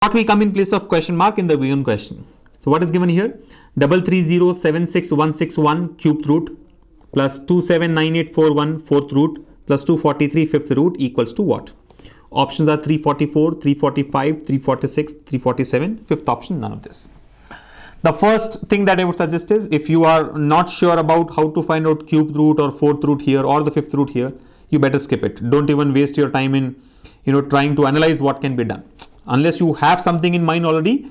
What will come in place of question mark in the given question? So what is given here? 330766161 cubed root plus 279841 fourth root plus 243 fifth root equals to what? Options are 344, 345, 346, 347. Fifth option, none of this. The first thing that I would suggest is, if you are not sure about how to find out cubed root or fourth root here or the fifth root here, you better skip it. Don't even waste your time in trying to analyze what can be done. Unless you have something in mind already,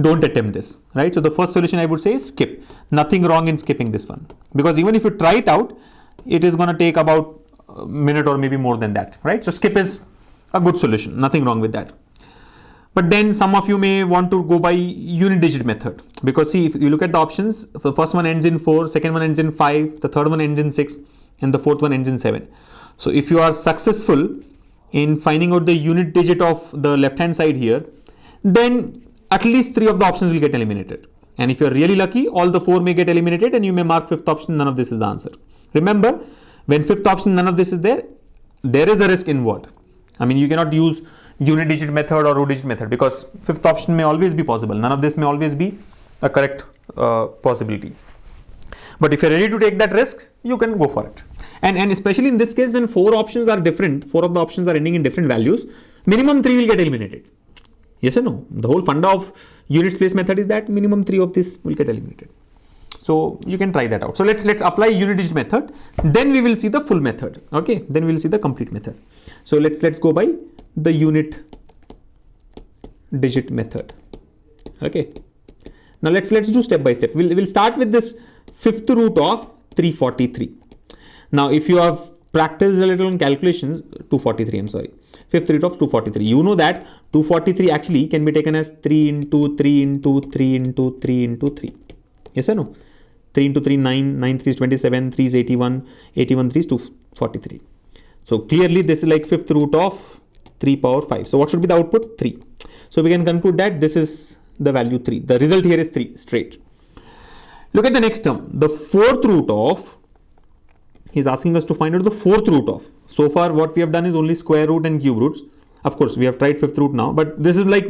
don't attempt this, right? So the first solution I would say is skip. Nothing wrong in skipping this one, because even if you try it out, it is going to take about a minute or maybe more than that, right? So skip is a good solution. Nothing wrong with that. But then some of you may want to go by unit digit method, because see, if you look at the options, the first one ends in 4, second one ends in 5, the third one ends in 6, and the fourth one ends in 7. So if you are successful in finding out the unit digit of the left hand side here, then at least 3 of the options will get eliminated. And if you're really lucky, all the 4 may get eliminated and you may mark fifth option, none of this is the answer. Remember, when fifth option, none of this is there, there is a risk involved. I mean, you cannot use unit digit method or row digit method, because fifth option may always be possible. None of this may always be a correct possibility. But if you're ready to take that risk, you can go for it. And especially in this case, when 4 options are different, 4 of the options are ending in different values, minimum 3 will get eliminated. Yes or no? The whole funda of unit place method is that minimum 3 of this will get eliminated. So you can try that out. So let's apply unit digit method. Then we will see the full method. Okay. Then we will see the complete method. So let's go by the unit digit method. Okay. Now let's do step by step. We'll start with this fifth root of 343. Now, if you have practiced a little on calculations, 243, I'm sorry, fifth root of 243. You know that 243 actually can be taken as 3 into 3 into 3 into 3 into 3. Yes or no? 3 into 3, 9, 9 3 is 27, 3 is 81, 81 3 is 243. So clearly this is like fifth root of 3 power 5. So what should be the output? 3. So we can conclude that this is the value 3. The result here is 3 straight. Look at the next term. The fourth root of, he's asking us to find out the fourth root of. So far what we have done is only square root and cube roots. Of course, we have tried fifth root now, but this is like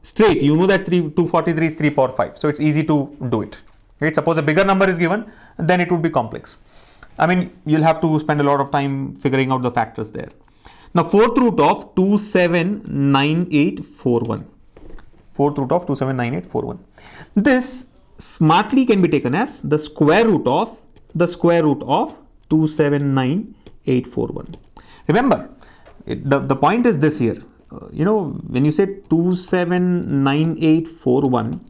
straight. You know that 243 is 3 power 5. So it's easy to do it. Right? Suppose a bigger number is given, then it would be complex. I mean, you'll have to spend a lot of time figuring out the factors there. Now, fourth root of 279841. Fourth root of 279841. This smartly can be taken as the square root of 279841. Remember, the point is this here. When you say 279841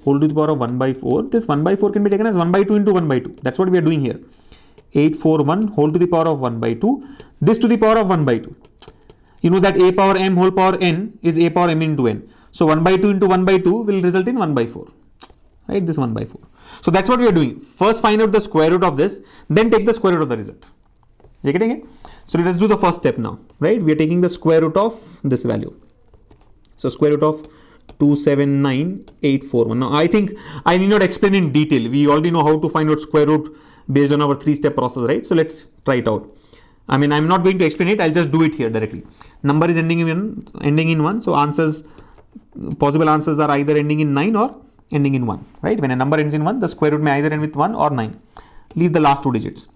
whole to the power of 1 by 4, this 1 by 4 can be taken as 1 by 2 into 1 by 2. That's what we are doing here. 841 whole to the power of 1 by 2. This to the power of 1 by 2. You know that a power m whole power n is a power m into n. So 1 by 2 into 1 by 2 will result in 1 by 4. Right? This 1 by 4. So that's what we are doing. First find out the square root of this, then take the square root of the result. You getting it? So let's do the first step now. Right? We are taking the square root of this value. So square root of 279841. Now I think I need not explain in detail. We already know how to find out square root based on our 3-step process, right? So let's try it out. I mean, I'm not going to explain it. I'll just do it here directly. Number is ending in 1. So possible answers are either ending in 9 or ending in 1, right? When a number ends in 1, the square root may either end with 1 or 9. Leave the last 2 digits.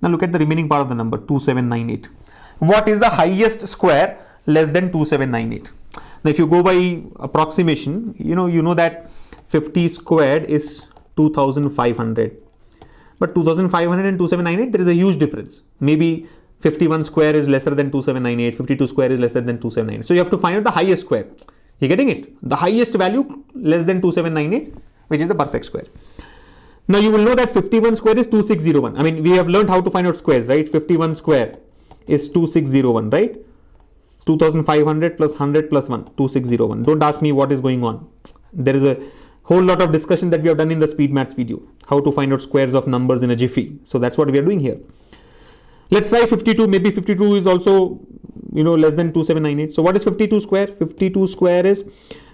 Now look at the remaining part of the number, 2798. What is the highest square less than 2798? Now if you go by approximation, you know that 50 squared is 2500. But 2500 and 2798, there is a huge difference. Maybe 51 square is lesser than 2798, 52 square is lesser than 2798. So you have to find out the highest square. You getting it? The highest value less than 2798, which is the perfect square. Now you will know that 51 square is 2601. I mean, we have learned how to find out squares, right? 51 square is 2601, right? 2500 plus 100 plus 1, 2601. Don't ask me what is going on. There is a whole lot of discussion that we have done in the speed maths video, how to find out squares of numbers in a jiffy. So that's what we are doing here. Let's try 52. Maybe 52 is also, less than 2798. So what is 52 square? 52 square is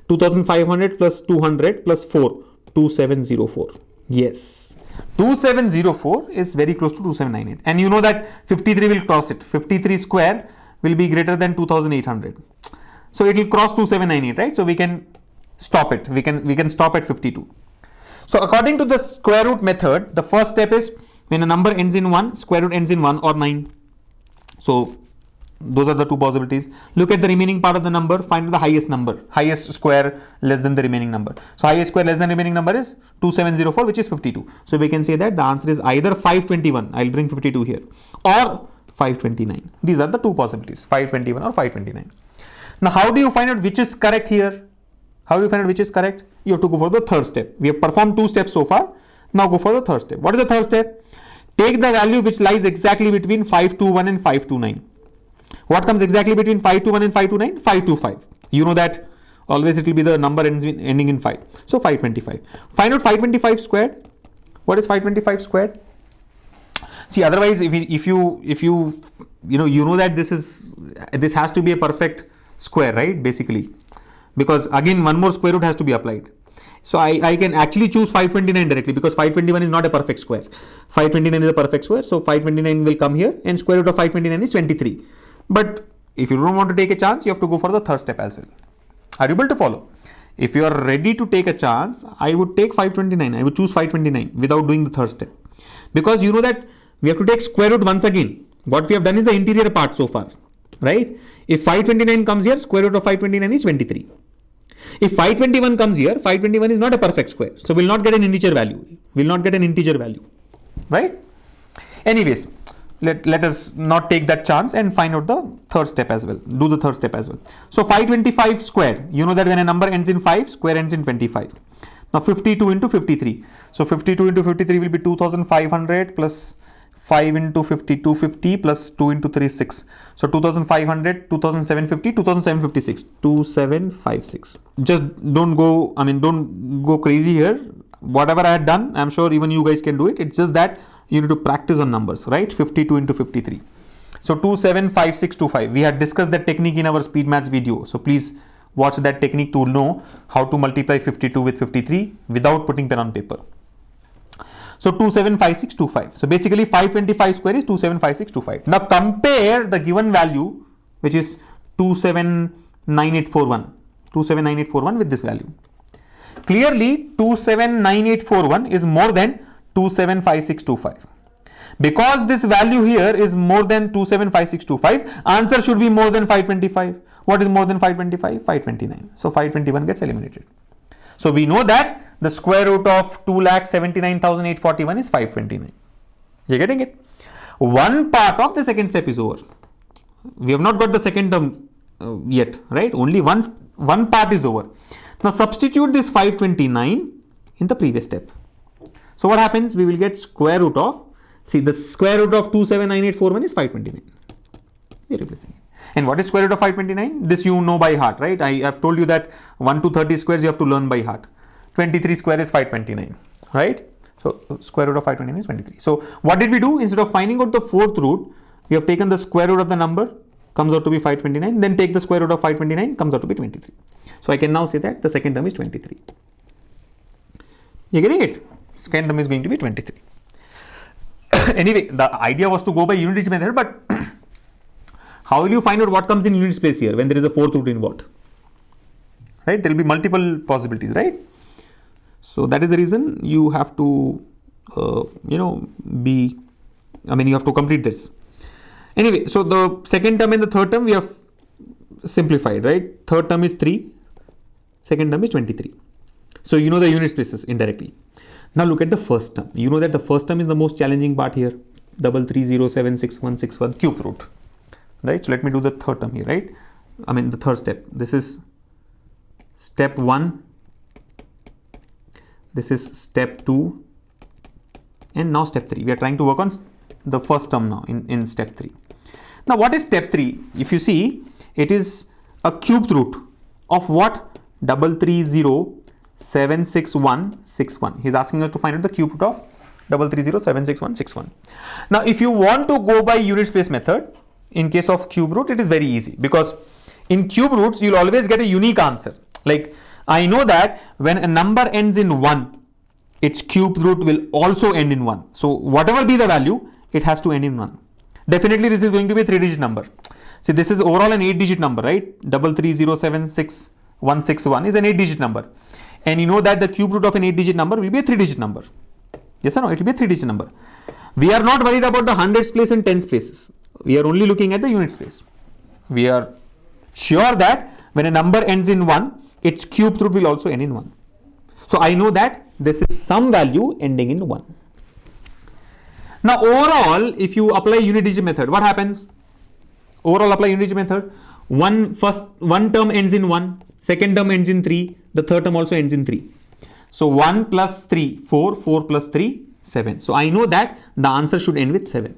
2500 plus 200 plus 4, 2704. Yes. 2704 is very close to 2798. And you know that 53 will cross it. 53 square will be greater than 2800. So it will cross 2798, right? So we can stop it. We can stop at 52. So according to the square root method, the first step is when a number ends in 1, square root ends in 1 or 9. So those are the two possibilities. Look at the remaining part of the number, find the highest number, highest square less than the remaining number. So highest square less than remaining number is 2704, which is 52. So we can say that the answer is either 521, I'll bring 52 here, or 529. These are the two possibilities, 521 or 529. Now how do you find out which is correct here? How do you find out which is correct? You have to go for the third step. We have performed 2 steps so far. Now go for the third step. What is the third step? Take the value which lies exactly between 521 and 529. What comes exactly between 521 and 529? 525. You know that always it will be the number ending in 5. So 525. Find out 525 squared. What is 525 squared? See, otherwise if you know that this has to be a perfect square, right? Basically, because again one more square root has to be applied. So I can actually choose 529 directly because 521 is not a perfect square. 529 is a perfect square. So 529 will come here and square root of 529 is 23. But if you don't want to take a chance, you have to go for the third step as well. Are you able to follow? If you are ready to take a chance, I would take 529. I would choose 529 without doing the third step. Because you know that we have to take square root once again. What we have done is the interior part so far, right? If 529 comes here, square root of 529 is 23. If 521 comes here, 521 is not a perfect square. So we'll not get an integer value. We'll not get an integer value, right? Anyways, let us not take that chance and find out the third step as well. Do the third step as well. So 525 squared. You know that when a number ends in 5, square ends in 25. Now 52 into 53. So 52 into 53 will be 2500 plus 5 into 50, 250 plus 2 into 3 is 6. So 2500, 2750, 2756, 2756. Just don't go crazy here. Whatever I had done, I'm sure even you guys can do it. It's just that you need to practice on numbers, right? 52 into 53. So 275625. We had discussed that technique in our speed maths video. So please watch that technique to know how to multiply 52 with 53 without putting pen on paper. So 275625. So basically 525 square is 275625. Now compare the given value, which is 279841. 279841 with this value. Clearly 279841 is more than 275625. Because this value here is more than 275625, answer should be more than 525. What is more than 525? 529. So 521 gets eliminated. So we know that the square root of 2,79,841 is 529. You're getting it? One part of the second step is over. We have not got the second term yet, right? Only one part is over. Now substitute this 529 in the previous step. So what happens? We will get square root of, see, the square root of 279841 is 529. We are replacing it. And what is square root of 529? This you know by heart, right? I have told you that 1 to 30 squares you have to learn by heart. 23 square is 529, right? So square root of 529 is 23. So what did we do? Instead of finding out the fourth root, we have taken the square root of the number, comes out to be 529, then take the square root of 529, comes out to be 23. So I can now say that the second term is 23. You're getting it? Second term is going to be 23. Anyway, the idea was to go by unit method, but how will you find out what comes in units place here when there is a fourth root involved? Right? There will be multiple possibilities, right? So that is the reason you have to, you have to complete this. Anyway, so the second term and the third term we have simplified, right? Third term is 3, second term is 23. So you know the units places indirectly. Now look at the first term. You know that the first term is the most challenging part here. 330766161 cube root. Right? So let me do the third term here, right? The third step. This is step 1. This is step 2. And now step 3. We are trying to work on the first term now in step 3. Now what is step 3? If you see, it is a cubed root of what? 330766161. He's asking us to find out the cube root of 330766161. Now if you want to go by unit space method, in case of cube root, it is very easy because in cube roots, you'll always get a unique answer. Like I know that when a number ends in 1, its cube root will also end in 1. So whatever be the value, it has to end in 1. Definitely this is going to be a 3-digit number. See, this is overall an 8-digit number, right? 330766161 is an 8-digit number. And you know that the cube root of an 8-digit number will be a 3-digit number. Yes or no? It will be a 3-digit number. We are not worried about the hundreds place and tens places. We are only looking at the units place. We are sure that when a number ends in 1, its cube root will also end in 1. So I know that this is some value ending in 1. Now overall, if you apply unit digit method, what happens? Overall apply unit digit method. One term ends in 1, second term ends in 3, the third term also ends in 3. So 1 plus 3, 4, 4 plus 3, 7. So I know that the answer should end with 7.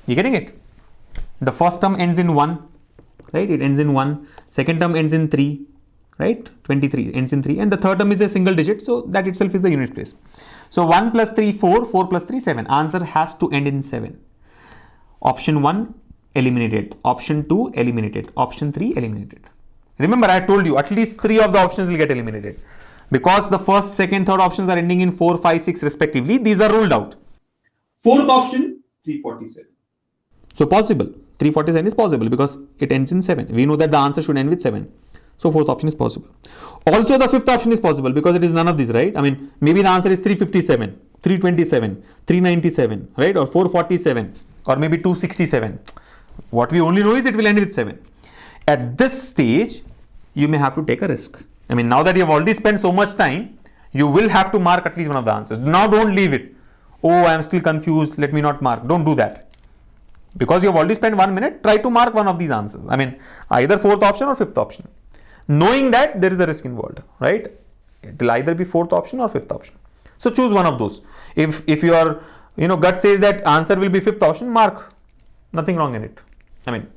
You getting it? The first term ends in 1, right? It ends in 1. Second term ends in 3, right? 23 ends in 3. And the third term is a single digit. So that itself is the unit place. So 1 plus 3, 4, 4 plus 3, 7. Answer has to end in 7. Option 1 eliminated. Option 2 eliminated. Option 3 eliminated. Remember, I told you at least 3 of the options will get eliminated. Because the first, second, third options are ending in 4, 5, 6 respectively. These are ruled out. Fourth option, 347. So possible. 347 is possible because it ends in 7. We know that the answer should end with 7. So fourth option is possible. Also the fifth option is possible because it is none of these, right? I mean, maybe the answer is 357, 327, 397, right? Or 447 or maybe 267. What we only know is it will end with 7. At this stage, you may have to take a risk. I mean, now that you have already spent so much time, you will have to mark at least one of the answers. Now don't leave it. Oh, I am still confused. Let me not mark. Don't do that. Because you have already spent 1 minute, try to mark one of these answers. I mean, either fourth option or fifth option. Knowing that there is a risk involved, right? It will either be fourth option or fifth option. So choose one of those. If your gut says that answer will be fifth option, mark. Nothing wrong in it. I mean,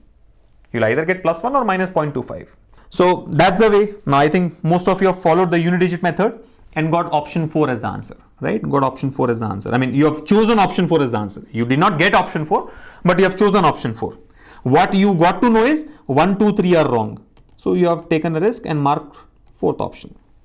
you'll either get +1 or -0.25. So that's the way. Now I think most of you have followed the unit digit method and got option 4 as the answer, right? Got option 4 as the answer. I mean, you have chosen option 4 as the answer. You did not get option 4, but you have chosen option 4. What you got to know is 1, 2, 3 are wrong. So you have taken a risk and marked fourth option.